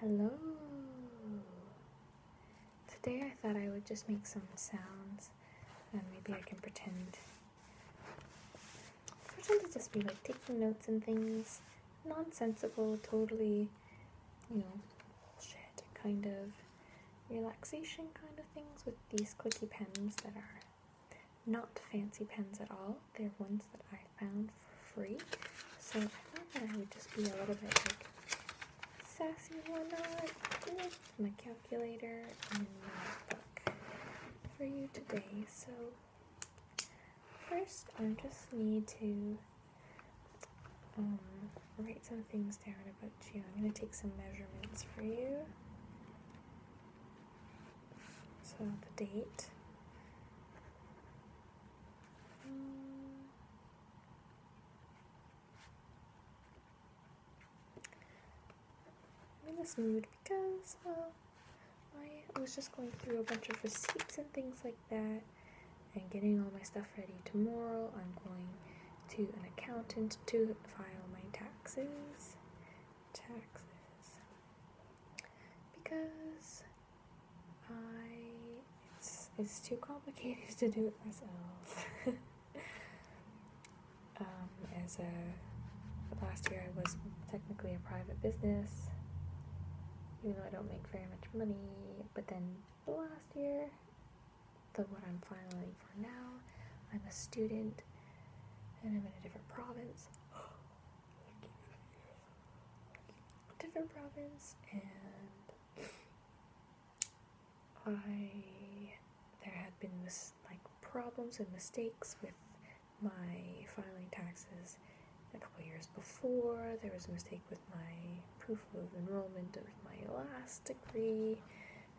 Hello. Today I thought I would just make some sounds and maybe I can pretend to just be like taking notes and things. Nonsensical, totally, bullshit kind of relaxation kind of things with these clicky pens that are not fancy pens at all. They're ones that I found for free. So I thought that I would just be a little bit like sassy and whatnot with my calculator and my book for you today. So first I just need to write some things down about you. I'm going to take some measurements for you. So the date. I'm in this mood because, I was just going through a bunch of receipts and things like that and getting all my stuff ready. Tomorrow I'm going to an accountant to file my taxes because it's too complicated to do it myself. Last year I was technically a private business, even though I don't make very much money, but then last year, what I'm filing for now, I'm a student and I'm in a different province, and there had been problems and mistakes with my filing taxes a couple years before. There was a mistake with my proof of enrollment of my last degree,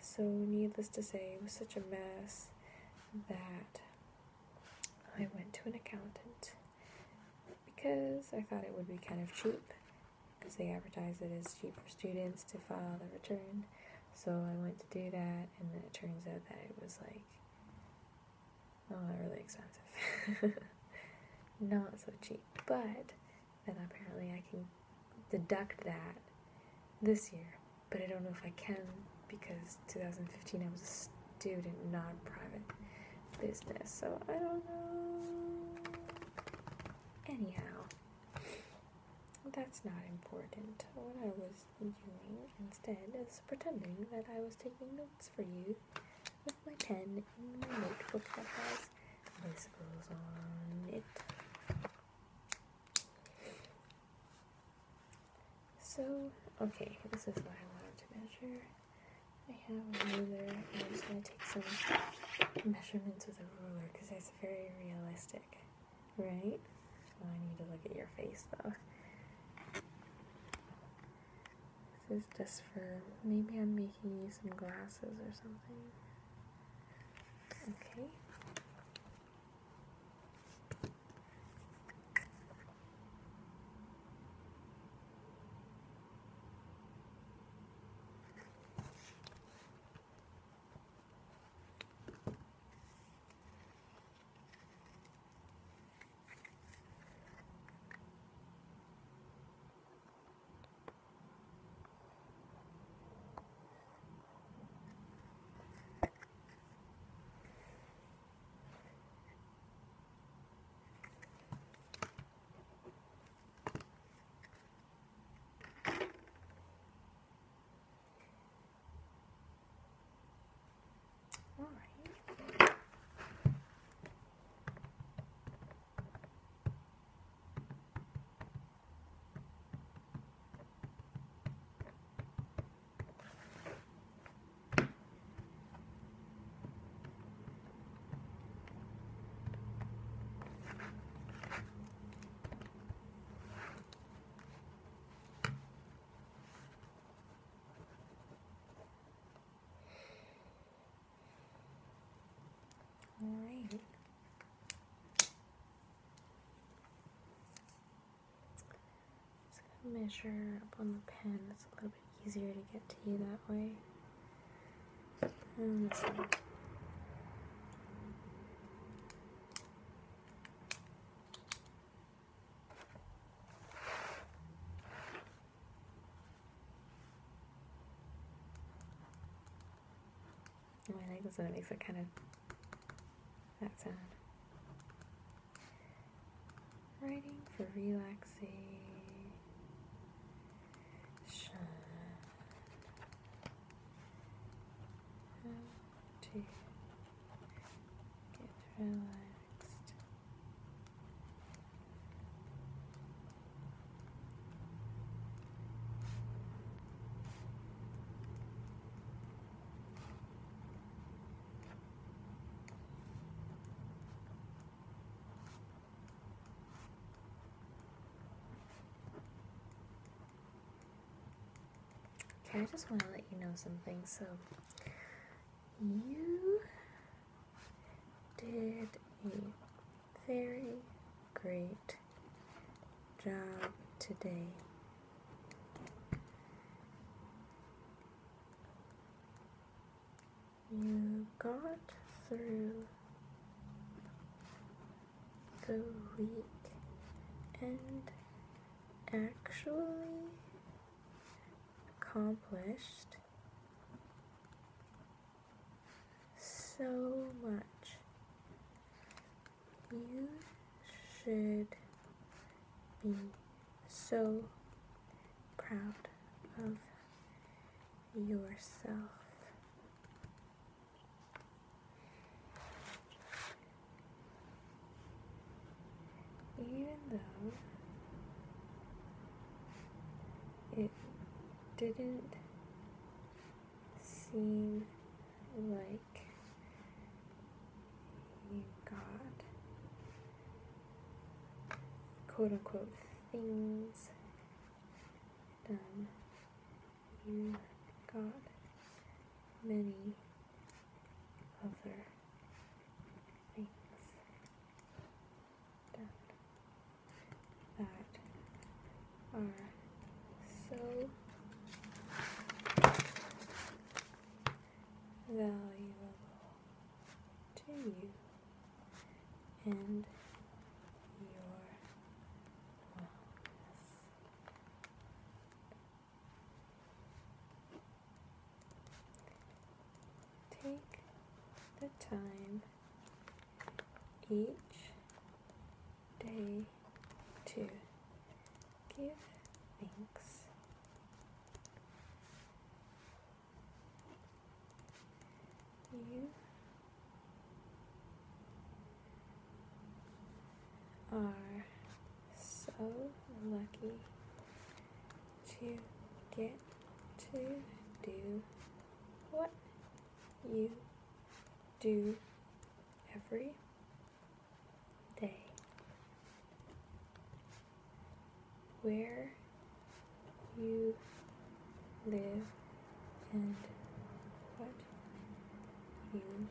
so needless to say, it was such a mess that I went to an accountant because I thought it would be kind of cheap, because they advertise it as cheap for students to file the return. So I went to do that, and then it turns out that it was really expensive. Not so cheap, but then apparently I can deduct that this year, but I don't know if I can because 2015 I was a student, not a private business, so I don't know. Anyhow, that's not important. What I was doing instead is pretending that I was taking notes for you with my pen in my notebook that has bicycles on it. So, okay, this is what I wanted to measure. I have a ruler, and I'm just going to take some measurements with a ruler because it's very realistic, right? Oh, I need to look at your face though. This is just for, maybe I'm making you some glasses or something. Okay. Alright. Just gonna measure up on the pen. It's a little bit easier to get to you that way. Let's see. happens when it makes it kind of that sound. Writing for relaxation. How to get relaxed. Okay, I just want to let you know something. So, you did a very great job today. You got through the week and actually accomplished so much. You should be so proud of yourself. Even though it didn't seem like you got quote-unquote things done, you got many other things done that are so valuable to you and your wellness. Take the time each day to give thanks. You are so lucky to get to do what you do every day. Where you live and what you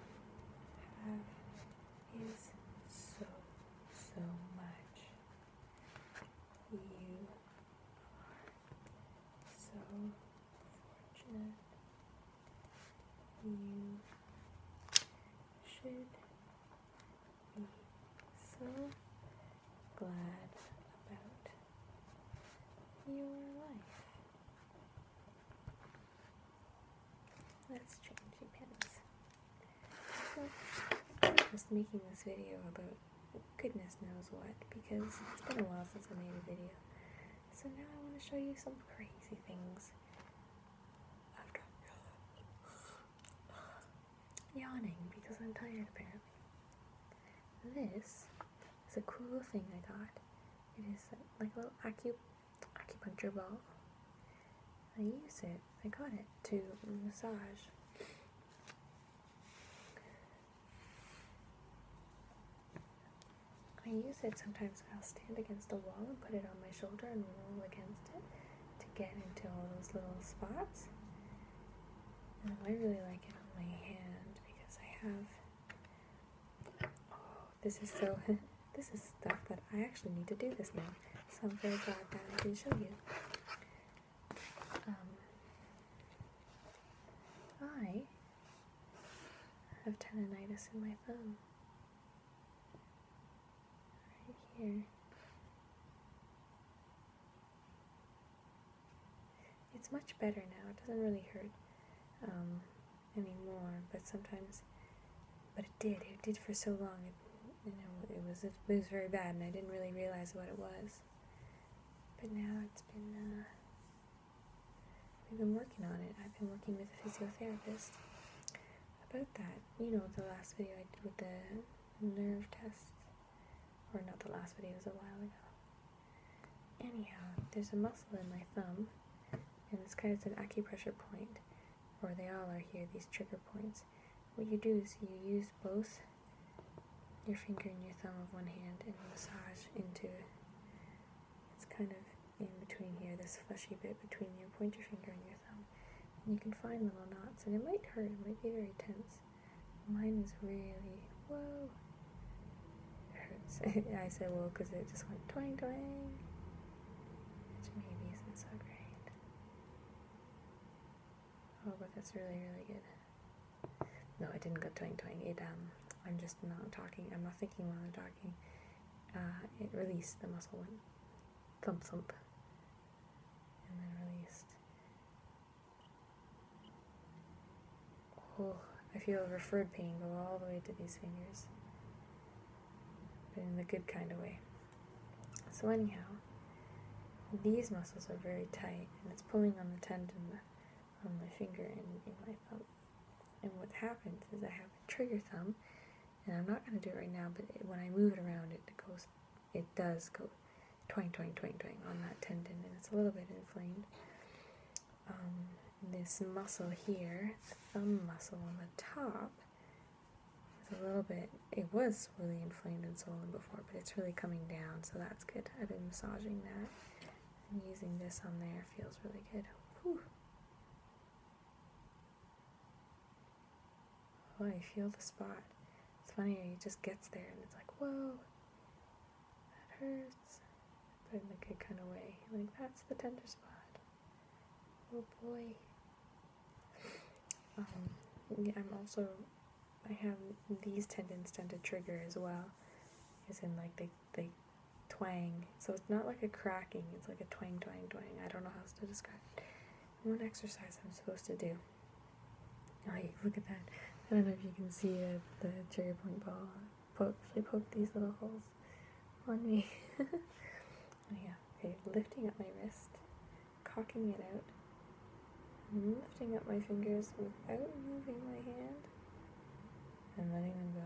have is so much. You are so fortunate. You should be so glad about your life. Let's change pens. So, I'm just making this video about goodness knows what, because it's been a while since I made a video. So now I want to show you some crazy things I've done. Yawning because I'm tired apparently. This is a cool thing I got. It is like a little acupuncture ball. I use it, I got it to massage. I use it sometimes. I'll stand against a wall and put it on my shoulder and roll against it to get into all those little spots. I really like it on my hand because I have, this is stuff that I actually need to do this now, so I'm very glad that I can show you. I have tendonitis in my thumb, right here. It's much better now, it doesn't really hurt. anymore, but sometimes, but it did for so long. It was very bad, and I didn't really realize what it was. But now we've been working on it. I've been working with a physiotherapist about that. The last video I did with the nerve tests, or not the last video, it was a while ago. Anyhow, there's a muscle in my thumb, and it's kind of an acupressure point, or they all are here, these trigger points. What you do is you use both your finger and your thumb of one hand and massage into, it's kind of in between here, this fleshy bit between your pointer finger and your thumb. And you can find little knots, and it might hurt, it might be very tense. Mine is really, whoa, it hurts. I said whoa because it just went twang twang, which maybe isn't so great. Oh, but that's really, really good. No, I didn't go twang twang. I'm just not talking. I'm not thinking while I'm talking. It released. The muscle went thump thump, and then released. Oh, I feel a referred pain go all the way to these fingers, but in the good kind of way. So anyhow, these muscles are very tight, and it's pulling on the tendon on my finger and in my thumb. And what happens is I have a trigger thumb, and I'm not going to do it right now, but when I move it around, it does go twang, twang, twang, twang on that tendon, and it's a little bit inflamed. This muscle here, the thumb muscle on the top, is a little bit, it was really inflamed and swollen before, but it's really coming down, so that's good. I've been massaging that, and using this on there feels really good. Whew. Oh, I feel the spot. It's funny, it just gets there and it's like, whoa, that hurts. But in a good kind of way. Like, that's the tender spot. Oh boy. I have these tendons tend to trigger as well. As in, like, they twang. So it's not like a cracking, it's like a twang, twang, twang. I don't know how else to describe it. One exercise I'm supposed to do. Oh, look at that. I don't know if you can see the trigger point ball. They poke these little holes on me. Oh yeah. Okay, lifting up my wrist, cocking it out, lifting up my fingers without moving my hand, and letting them go.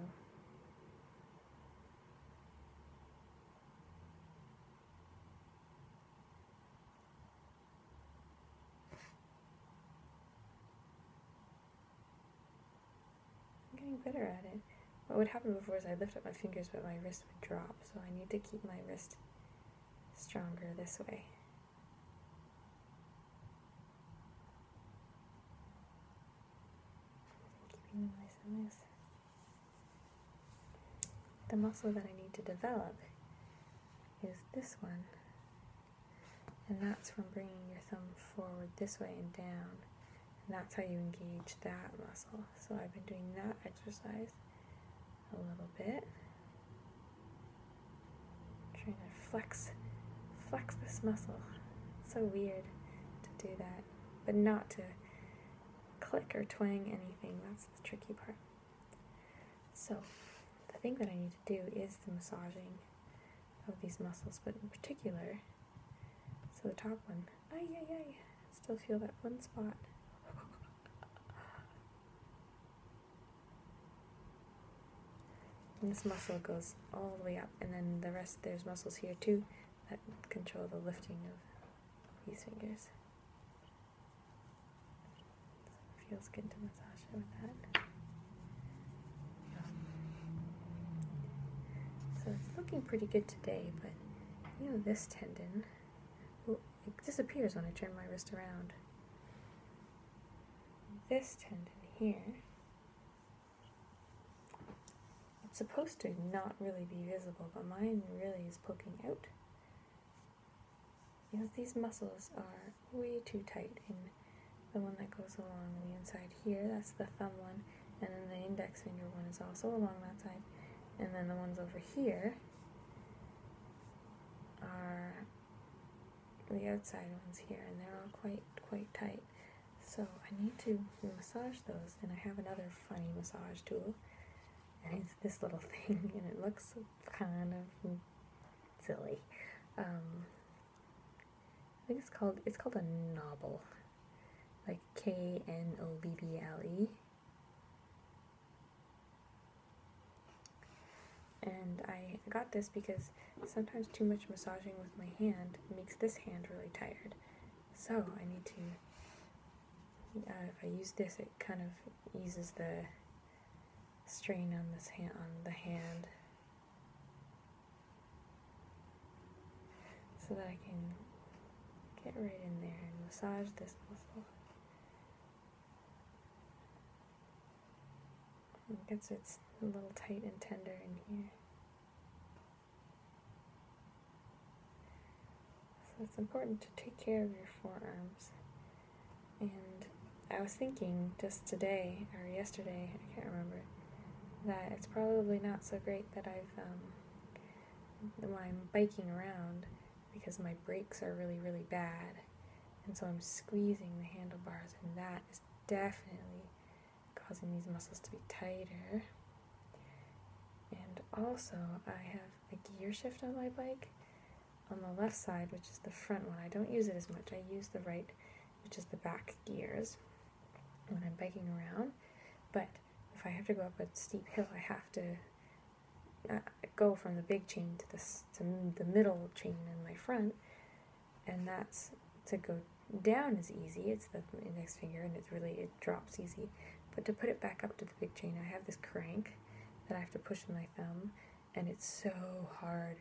I'm getting better at it. What would happen before is I'd lift up my fingers, but my wrist would drop, so I need to keep my wrist stronger this way. Keeping them nice and loose. The muscle that I need to develop is this one, and that's from bringing your thumb forward this way and down, and that's how you engage that muscle. So I've been doing that exercise a little bit, trying to flex this muscle. It's so weird to do that, but not to click or twang anything. That's the tricky part. So the thing that I need to do is the massaging of these muscles, but in particular, so the top one, I still feel that one spot. And this muscle goes all the way up, and then the rest, there's muscles here too that control the lifting of these fingers. So it feels good to massage it with that. So it's looking pretty good today, but this tendon, it disappears when I turn my wrist around. This tendon here, it's supposed to not really be visible, but mine really is poking out. Because these muscles are way too tight, and the one that goes along the inside here, that's the thumb one, and then the index finger one is also along that side, and then the ones over here are the outside ones here, and they're all quite tight. So I need to massage those, and I have another funny massage tool, and it's this little thing, and it looks kind of silly. I think it's called a knobble, like Knobble. And I got this because sometimes too much massaging with my hand makes this hand really tired. So I need to, if I use this, it kind of eases the strain on this hand, so that I can get right in there and massage this muscle. It gets it's a little tight and tender in here. So it's important to take care of your forearms. And I was thinking just today, or yesterday, I can't remember, that it's probably not so great that when I'm biking around, because my brakes are really, really bad, and so I'm squeezing the handlebars, and that is definitely causing these muscles to be tighter. And also, I have a gear shift on my bike on the left side, which is the front one. I don't use it as much. I use the right, which is the back gears, when I'm biking around. But if I have to go up a steep hill, I have to go from the big chain to the middle chain in my front, and that's to go down is easy. It's the index finger, and it drops easy. But to put it back up to the big chain, I have this crank that I have to push with my thumb, and it's so hard.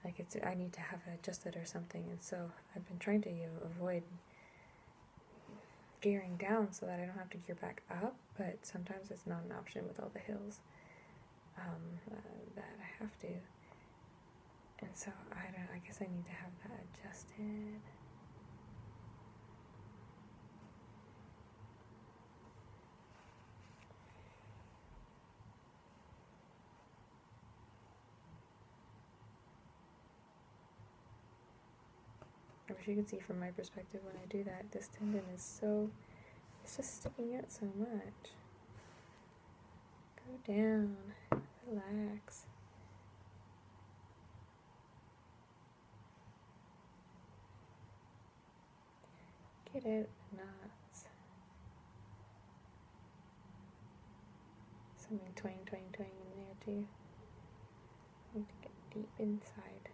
Like I need to have it adjusted or something, and so I've been trying to avoid gearing down so that I don't have to gear back up, but sometimes it's not an option with all the hills that I have to. And so I guess I need to have that adjusted. I wish you could see from my perspective when I do that. This tendon is it's just sticking out so much. Go down, relax. Get out the knots. Something twang in there too. I need to get deep inside.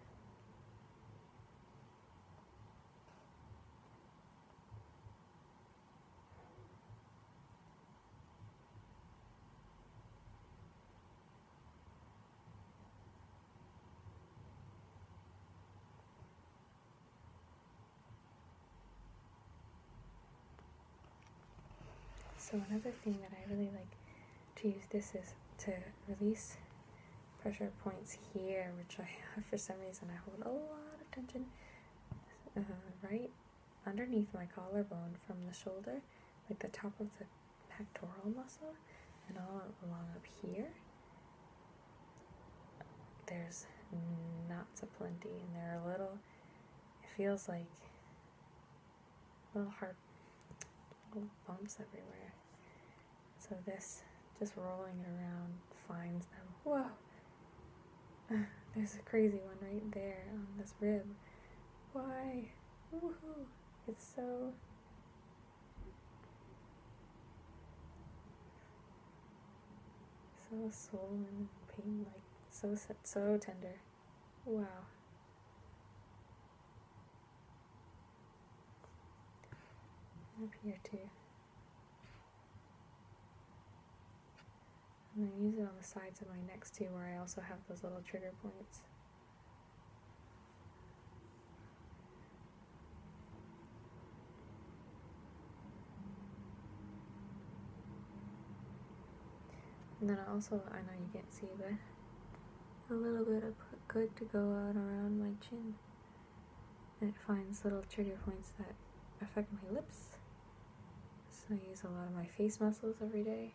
So another thing that I really like to use this is to release pressure points here, which I have for some reason. I hold a lot of tension right underneath my collarbone from the shoulder, like the top of the pectoral muscle, and all along up here. There's knots aplenty, and they're it feels like little bumps everywhere. So this, just rolling it around, finds them. Whoa! There's a crazy one right there on this rib. Why? Woohoo! It's so swollen, pain, like so tender. Wow. Up here too. I'm going to use it on the sides of my neck too, where I also have those little trigger points. And then I know you can't see, but a little bit of good to go out around my chin. And it finds little trigger points that affect my lips. So I use a lot of my face muscles every day.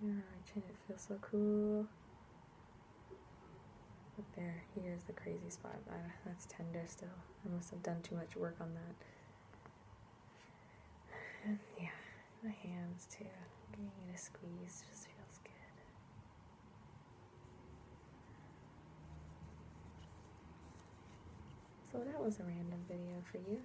My chin, it feels so cool. But there, here's the crazy spot. That's tender still. I must have done too much work on that. And yeah, the hands too. Giving it a squeeze just feels good. So that was a random video for you.